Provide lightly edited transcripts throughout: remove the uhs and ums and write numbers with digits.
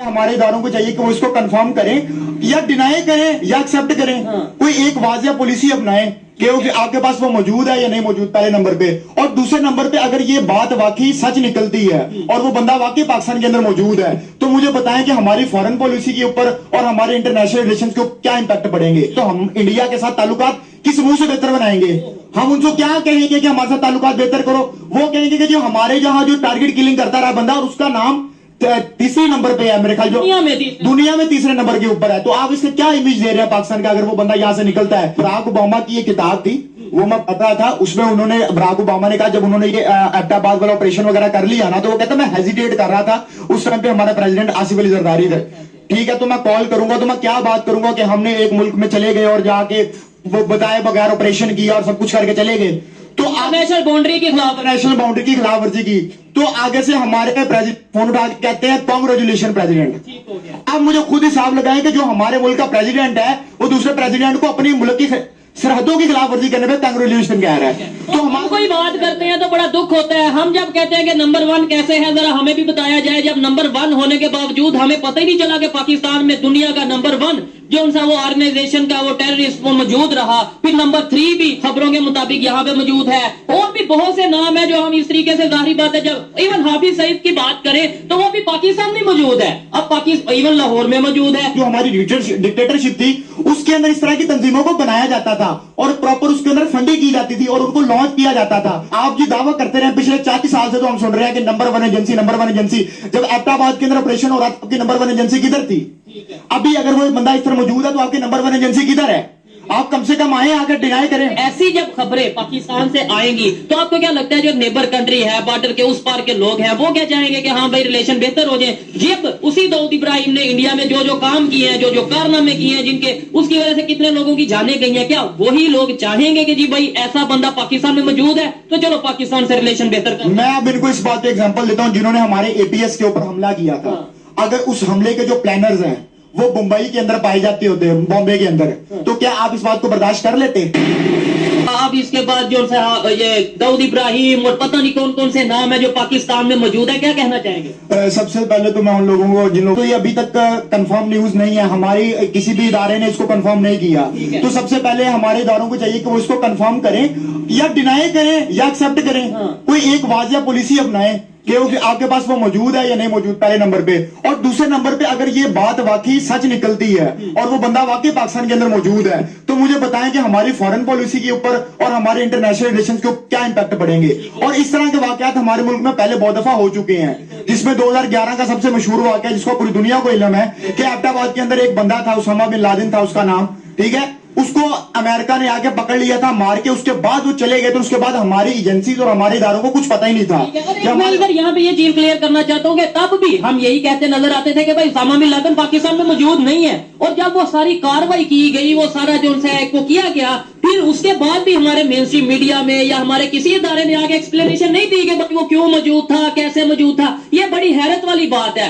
हमारे इदारों को चाहिए कि वो इसको कंफर्म करें या डिनाई करें या एक्सेप्ट करें, कोई एक वाजिया पॉलिसी अपनाएं कि आपके पास वो मौजूद है या नहीं मौजूद, पहले नंबर पे। और दूसरे नंबर पे अगर ये बात वाकई सच निकलती है और वो बंदा वाकई पाकिस्तान के अंदर मौजूद है, तो मुझे बताएं कि हमारी फॉरेन पॉलिसी के ऊपर और हमारे इंटरनेशनल रिलेशंस के ऊपर क्या इंपैक्ट पड़ेंगे। तो हम इंडिया के साथ ताल्लुकात किस मुंह से बेहतर बनाएंगे? हम उनको क्या कहेंगे कि हमारे साथ ताल्लुकात बेहतर करो? वो कहेंगे कि जो हमारे जहां जो टारगेट किलिंग करता रहा बंदा और उसका नाम तीसरे नंबर पे है, मेरे ख्याल जो दुनिया में तीसरे नंबर के ऊपर है, तो आप इससे क्या इमेज दे रहे हैं पाकिस्तान का अगर वो बंदा यहाँ से निकलता है? बराक ओबामा की ये किताब थी, वो मैं पढ़ रहा था, उसमें उन्होंने बराक ओबामा ने कहा जब उन्होंने ये एबटाबाद वाला ऑपरेशन वगैरह कर लिया ना, तो वो कहता मैं हेजिटेट कर रहा था, उस टाइम पे हमारा प्रेसिडेंट आसिफ अली जरदारी थे। ठीक है, तो मैं कॉल करूंगा तो मैं क्या बात करूंगा कि हमने एक मुल्क में चले गए और जाके वो बताए बगैर ऑपरेशन किया और सब कुछ करके चले गए, तो नेशनल बाउंड्री की खिलाफ वर्जी की। तो आगे से हमारे प्रेसिडेंट फोन उठा के कहते हैं कांग्रेचुलेशन प्रेसिडेंट। अब मुझे खुद हिसाब लगाएं कि जो हमारे मुल्क का प्रेसिडेंट है वो दूसरे प्रेसिडेंट को अपनी मुल्क की सरहदों की खिलाफ वर्जी करने पे कांग्रेचुलेशन कह रहा है। तो हम कोई बात करते हैं तो बड़ा दुख होता है। हम जब कहते हैं कि नंबर 1 कैसे है, जरा हमें भी बताया जाए। जब नंबर 1 होने के बावजूद हमें पता ही नहीं चला कि पाकिस्तान में दुनिया का नंबर 1 जो उनसा वो ऑर्गेनाइजेशन का वो टेररिस्ट वो मौजूद रहा। फिर नंबर 3 भी खबरों के मुताबिक यहाँ पे मौजूद है, और भी बहुत से नाम है जो हम इस तरीके से जाहिर बात है जब इवन हाफिज सईद की बात करें तो वो भी पाकिस्तान में मौजूद है, अब पाकिस्तान इवन लाहौर में मौजूद है। जो हमारी डिक्टेटरशिप थी उसके अंदर इस तरह की तंजीमों को बनाया जाता था और प्रॉपर उसके अंदर फंडिंग की जाती थी और उनको लॉन्च किया जाता था। आप जो दावा करते रहे पिछले 40 साल से तो हम सुन रहे हैं कि नंबर 1 एजेंसी, नंबर 1 एजेंसी। जब एबटाबाद के अंदर ऑपरेशन हो रहा था आपकी नंबर 1 एजेंसी किधर थी? अभी अगर वो बंदा इस तरह मौजूद है तो आपकी नंबर 1 एजेंसी किधर है? आप कम से कम आए आकर डिनाई करें। ऐसी जब खबरें पाकिस्तान से आएंगी तो आपको क्या लगता है जो नेबर कंट्री है, बॉर्डर के उस पार के लोग हैं, वो क्या चाहेंगे कि हाँ भाई रिलेशन बेहतर हो जाए? जब उसी दाऊद इब्राहिम ने इंडिया में जो जो काम किए हैं, जो जो कारनामे किए हैं, जिनके उसकी वजह से कितने लोगों की जानें गई हैं, क्या वही लोग चाहेंगे कि जी भाई ऐसा बंदा पाकिस्तान में मौजूद है तो चलो पाकिस्तान से रिलेशन बेहतर करें? मैं अब इनको इस बात पे एग्जाम्पल देता हूँ, जिन्होंने हमारे एपीएस के ऊपर हमला किया था। अगर उस हमले के जो प्लानर्स हैं वो मुंबई के अंदर पाए जाते होते, बॉम्बे के अंदर, तो क्या आप इस बात को बर्दाश्त कर लेते? अब इसके बाद जो ये दाऊद इब्राहिम और पता नहीं कौन कौन से नाम है जो पाकिस्तान में मौजूद है, क्या कहना चाहेंगे? सबसे पहले तो मैं उन लोगों को जिन लोगों को ये अभी तक कंफर्म न्यूज नहीं है, हमारी किसी भी इदारे ने इसको कंफर्म नहीं किया, तो सबसे पहले हमारे इदारों को चाहिए कि वो इसको कंफर्म करें या डिनाई करें या एक्सेप्ट करें, कोई एक वाजिया पॉलिसी अपनाएं कि आपके पास वो मौजूद है या नहीं मौजूद, पहले नंबर पे। और दूसरे नंबर पे अगर ये बात वाकई सच निकलती है और वो बंदा वाकई पाकिस्तान के अंदर मौजूद है, तो मुझे बताएं कि हमारी फॉरेन पॉलिसी के ऊपर और हमारे इंटरनेशनल रिलेशंस के ऊपर क्या इंपैक्ट पड़ेंगे। और इस तरह के वाकयात हमारे मुल्क में पहले बहुत दफा हो चुके हैं, जिसमें 2011 का सबसे मशहूर वाकया जिसको पूरी दुनिया को इल्म है कि एबटाबाद के अंदर एक बंदा था, उसामा बिन लादेन था उसका नाम, ठीक है, उसको अमेरिका ने आके पकड़ लिया था मार के, उसके बाद वो चले गए, तो उसके बाद हमारी एजेंसीज और हमारे इदारों को कुछ पता ही नहीं था। मैं इधर यहाँ पे ये चीज क्लियर करना चाहता हूँ कि तब भी हम यही कहते नजर आते थे कि भाई उसामा बिन लादेन पाकिस्तान में मौजूद नहीं है, और जब वो सारी कार्रवाई की गई, वो सारा जो को किया गया, फिर उसके बाद भी हमारे मेन स्ट्रीम मीडिया में या हमारे किसी इदारे ने आगे एक्सप्लेनेशन नहीं दी कि भाई वो क्यों मौजूद था, कैसे मौजूद था। ये बड़ी हैरत वाली बात है।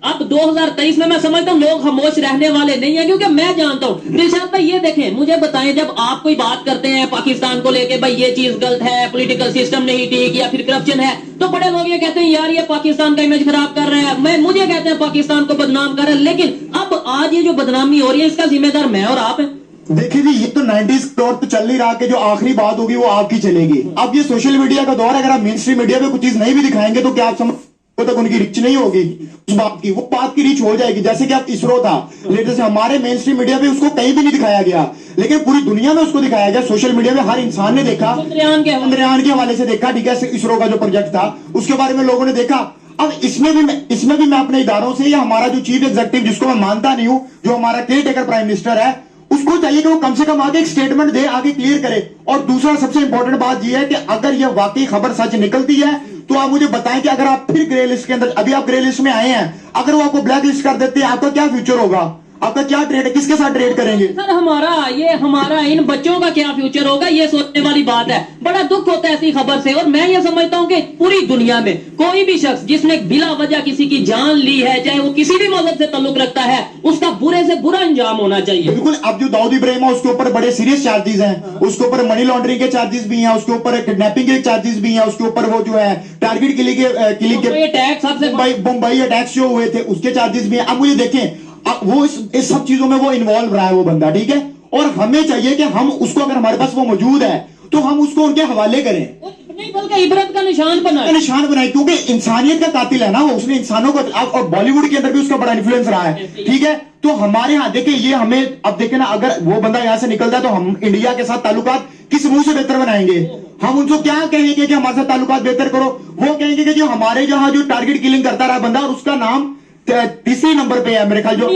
अब 2023 में मैं समझता हूँ लोग खामोश रहने वाले नहीं है, क्योंकि मैं जानता हूँ दिलशाद भाई, ये देखें मुझे बताएं, जब आप कोई बात करते हैं पाकिस्तान को लेके भाई ये चीज गलत है, पॉलिटिकल सिस्टम नहीं ठीक या फिर करप्शन है, तो बड़े लोग ये कहते हैं यार ये पाकिस्तान का इमेज खराब कर रहे हैं, मुझे कहते हैं पाकिस्तान को बदनाम कर रहे हैं। लेकिन अब आज ये जो बदनामी हो रही है इसका जिम्मेदार मैं और आप हैं। देखिए जी, ये तो 90s दौर तो चल नहीं रहा कि जो आखिरी बात होगी वो आपकी चलेगी। अब ये सोशल मीडिया का दौर है, अगर आप मेन स्ट्रीम मीडिया पे कुछ चीज नहीं भी दिखाएंगे तो क्या आप समझ तक उनकी रीच नहीं होगी उस बात की, वो बात की रीच हो जाएगी। जैसे कि आप इसरो था लेटेस्ट, हमारे मेन स्ट्रीम मीडिया पे उसको कहीं भी नहीं दिखाया गया, लेकिन पूरी दुनिया में उसको दिखाया गया। सोशल मीडिया में हर इंसान ने देखा, चंद्रयान के हवाले से देखा, ठीक है, इसरो का जो प्रोजेक्ट था उसके बारे में लोगों ने देखा। अब इसमें भी मैं अपने इदारों से या हमारा जो चीफ एग्जीक्यूटिव जिसको मैं मानता नहीं हूँ, जो हमारा केयर टेकर प्राइम मिनिस्टर है, उसको चाहिए कि वो कम से कम आगे एक स्टेटमेंट दे, आगे क्लियर करे। और दूसरा सबसे इंपॉर्टेंट बात यह है कि अगर यह वाकई खबर सच निकलती है तो आप मुझे बताएं कि अगर आप फिर ग्रे लिस्ट के अंदर, अभी आप ग्रे लिस्ट में आए हैं, अगर वो आपको ब्लैक लिस्ट कर देते हैं आपका क्या फ्यूचर होगा? आपका क्या ट्रेड है, किसके साथ ट्रेड करेंगे? सर हमारा इन बच्चों का क्या फ्यूचर होगा, ये सोचने वाली बात है। बड़ा दुख होता है ऐसी खबर से। और मैं ये समझता हूँ कि पूरी दुनिया में कोई भी शख्स जिसने बिला वजह किसी की जान ली है, चाहे वो किसी भी मजहब से ताल्लुक रखता है, उसका बुरे से बुरा अंजाम होना चाहिए। बिल्कुल। अब जो दाऊद इब्राहिम है उसके ऊपर बड़े सीरियस चार्जेस हैं, उसके ऊपर मनी लॉन्ड्रिंग के चार्जेस भी हैं, उसके ऊपर किडनैपिंग के चार्जेस भी हैं, उसके ऊपर वो जो है टारगेट किलिंग के ये टैक्स सबसे मुंबई अटैक्स जो हुए थे उसके चार्जेस भी हैं। अब मुझे देखें, अब वो इस सब चीजों में वो इन्वॉल्व रहा है वो बंदा, ठीक है, और हमें चाहिए कि हम उसको, अगर हमारे पास वो मौजूद है तो हम उसको उनके हवाले करें, नहीं बल्कि इबरत का निशान बनाए। निशान बनाए, क्योंकि इंसानियत का कातिल है ना वो, उसने इंसानों को, और बॉलीवुड के अंदर भी उसका बड़ा इन्फ्लुएंस रहा है, ठीक है। तो हमारे यहाँ देखिए, ये हमें अब देखे ना, अगर वो बंदा यहाँ से निकलता है तो हम इंडिया के साथ ताल्लुकात किस मुंह से बेहतर बनाएंगे? हम उनको क्या कहेंगे कि हमारे साथ ताल्लुकात बेहतर करो? वो कहेंगे कि जो हमारे यहाँ जो टारगेट किलिंग करता रहा बंदा, और उसका नाम तीसरे नंबर पे है मेरे ख्याल, जो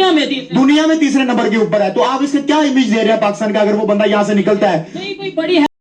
दुनिया में तीसरे नंबर के ऊपर है। तो आप इससे क्या इमेज दे रहे हैं पाकिस्तान का, अगर वो बंदा यहाँ से निकलता है? नहीं कोई बड़ी